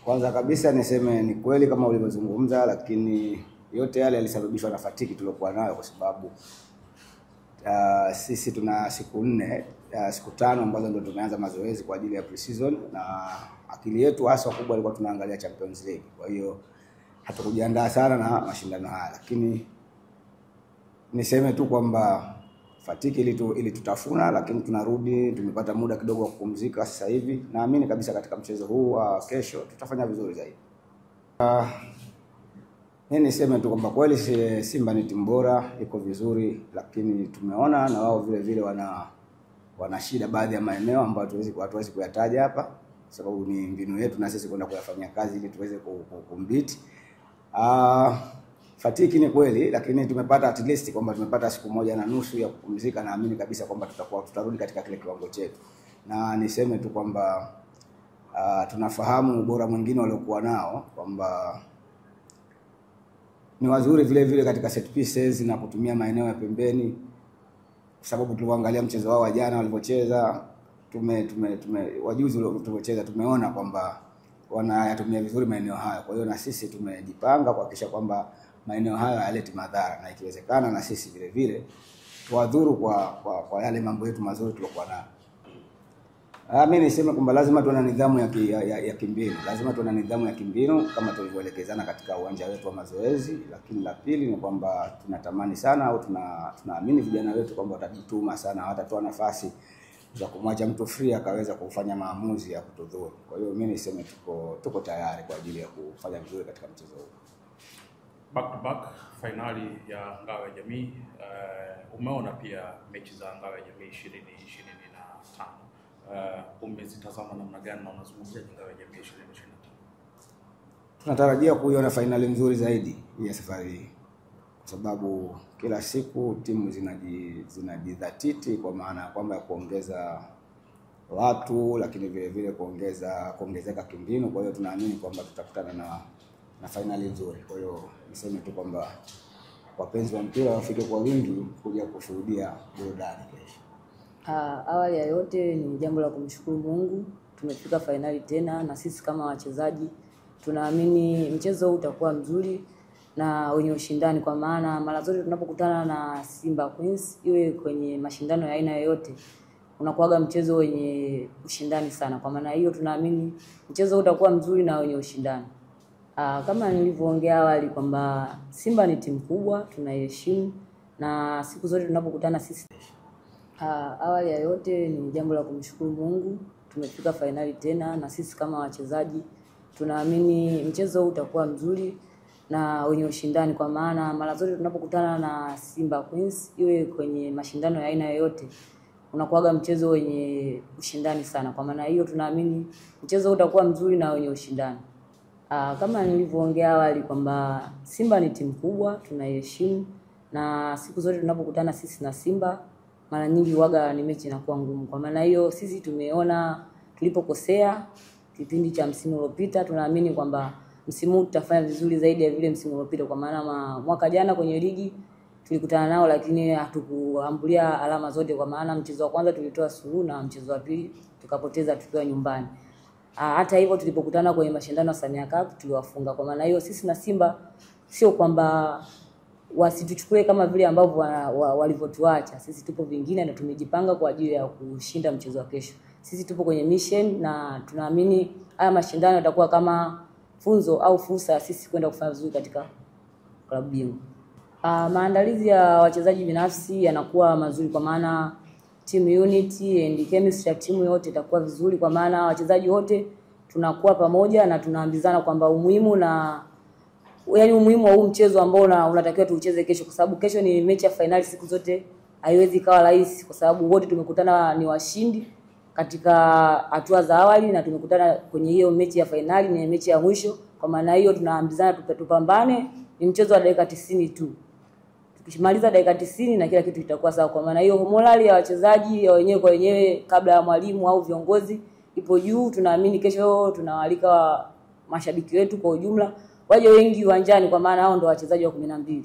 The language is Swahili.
Kwanza kabisa niseme ni kweli kama ulivyozungumza, lakini yote yale yalisababishwa na fatiki tuliokuwa nayo, kwa sababu sisi tuna siku 5 ambazo ndio tumeanza mazoezi kwa ajili ya pre-season, na akili yetu hasa kubwa ilikuwa tunaangalia Champions League. Kwa hiyo hatukujiandaa sana na mashindano haya, lakini niseme tu kwamba fatiki ilitutafuna, lakini tunarudi, tumepata muda kidogo wa kupumzika sasa hivi. Naamini kabisa katika mchezo huu wa kesho tutafanya vizuri zaidi. Mimi niseme tu kwamba kweli Simba ni timu bora, iko vizuri, lakini tumeona na wao vile vile wana shida baadhi ya maeneo ambayo hatuwezi kuyataja hapa, kwa sababu ni mbinu yetu na sisi kwenda kuyafanyia kazi ili tuweze kumbiti. Fatiki ni kweli, lakini tumepata at least kwamba tumepata siku 1.5 ya kupumzika. Naamini kabisa kwamba tutarudi katika kile kiwango chetu. Na niseme tu kwamba tunafahamu ubora mwingine waliokuwa nao, kwamba ni wazuri vile vile katika set pieces na kutumia maeneo ya pembeni, kwa sababu tuliangalia mchezo wao wa jana walivyocheza, wajuzi walivyocheza, tumeona kwamba wanayatumia vizuri maeneo hayo. Kwa hiyo na sisi tumejipanga kuhakikisha kwamba maeneo hayo hayaleti madhara, na ikiwezekana na sisi vile vile tuwadhuru kwa yale mambo yetu mazuri tuliokuwa nayo. Mimi niseme kwamba lazima tuwe na nidhamu ya kimbinu. Lazima tuwe na nidhamu ya kimbinu kama tulivyoelekezana katika uwanja wetu wa mazoezi. Lakini la pili ni kwamba tunatamani sana au tunaamini vijana wetu kwamba watajituma sana, watatoa nafasi za kumwacha mtu free akaweza kufanya maamuzi ya kutudhuru. Kwa hiyo mimi niseme tuko tayari kwa ajili ya kufanya vizuri katika mchezo huu. Back to back finali ya Ngao ya Jamii. Umeona pia mechi za Ngao ya Jamii 2025. Umezitazama namna gani na unazungumzia Ngao ya Jamii 2025? Tunatarajia kuiona finali nzuri zaidi ya safari hii, kwa sababu kila siku timu zinajidhatiti kwa maana kwamba ya kuongeza watu, lakini vile vile kuongezeka kimbinu. Kwa hiyo tunaamini kwamba tutakutana na finali nzuri. Kwa hiyo niseme tu kwamba wapenzi wa mpira wafike kwa wingi kuja kushuhudia burudani kesho. Awali ya yote ni jambo la kumshukuru Mungu, tumefika finali tena, na sisi kama wachezaji tunaamini mchezo huu utakuwa mzuri na wenye ushindani, kwa maana mara zote tunapokutana na Simba Queens iwe kwenye mashindano ya aina yoyote unakuwaga mchezo wenye ushindani sana. Kwa maana hiyo tunaamini mchezo huu utakuwa mzuri na wenye ushindani. Kama nilivyoongea awali kwamba Simba ni timu kubwa, tunaiheshimu, na siku zote tunapokutana sisi. Awali ya yote ni jambo la kumshukuru Mungu, tumefika finali tena, na sisi kama wachezaji tunaamini mchezo huu utakuwa mzuri na wenye ushindani, kwa maana mara zote tunapokutana na Simba Queens iwe kwenye mashindano ya aina yoyote unakuwaga mchezo wenye ushindani sana. Kwa maana hiyo tunaamini mchezo huu utakuwa mzuri na wenye ushindani. Kama nilivyoongea awali kwamba Simba ni timu kubwa, tunaiheshimu, na siku zote tunapokutana sisi na Simba mara nyingi huaga ni mechi inakuwa ngumu. Kwa maana hiyo sisi tumeona tulipokosea kipindi cha msimu uliopita, tunaamini kwamba msimu huu tutafanya vizuri zaidi ya vile msimu uliopita, kwa maana mwaka jana kwenye ligi tulikutana nao lakini hatukuambulia alama zote, kwa maana mchezo wa kwanza tulitoa suluhu na mchezo wa pili tukapoteza tukiwa nyumbani. Hata hivyo tulipokutana kwenye mashindano ya Samia Cup tuliwafunga. Kwa maana hiyo sisi na Simba sio kwamba wasituchukue kama vile ambavyo walivyotuacha. Sisi tupo vingine na tumejipanga kwa ajili ya kushinda mchezo wa kesho. Sisi tupo kwenye mission na tunaamini haya mashindano yatakuwa kama funzo au fursa sisi kwenda kufanya vizuri katika klabu bingwa. Maandalizi ya wachezaji binafsi yanakuwa mazuri, kwa maana team unity and chemistry ya timu yote itakuwa vizuri, kwa maana wachezaji wote tunakuwa pamoja na tunaambizana kwamba umuhimu wa huu mchezo ambao unatakiwa tuucheze kesho, kwa sababu kesho ni mechi ya finali. Siku zote haiwezi kawa rahisi, kwa sababu wote tumekutana ni washindi katika hatua za awali, na tumekutana kwenye hiyo mechi ya finali, ni mechi ya mwisho. Kwa maana hiyo tunaambizana tupambane, ni mchezo wa dakika 90 tu. Tukimaliza dakika 90 na kila kitu kitakuwa sawa. Kwa maana hiyo morali ya wachezaji ya wenyewe kwa wenyewe kabla ya mwalimu au viongozi ipo juu. Tunaamini kesho tunawaalika mashabiki wetu kwa ujumla waje wengi uwanjani, kwa maana hao ndio wachezaji wa 12.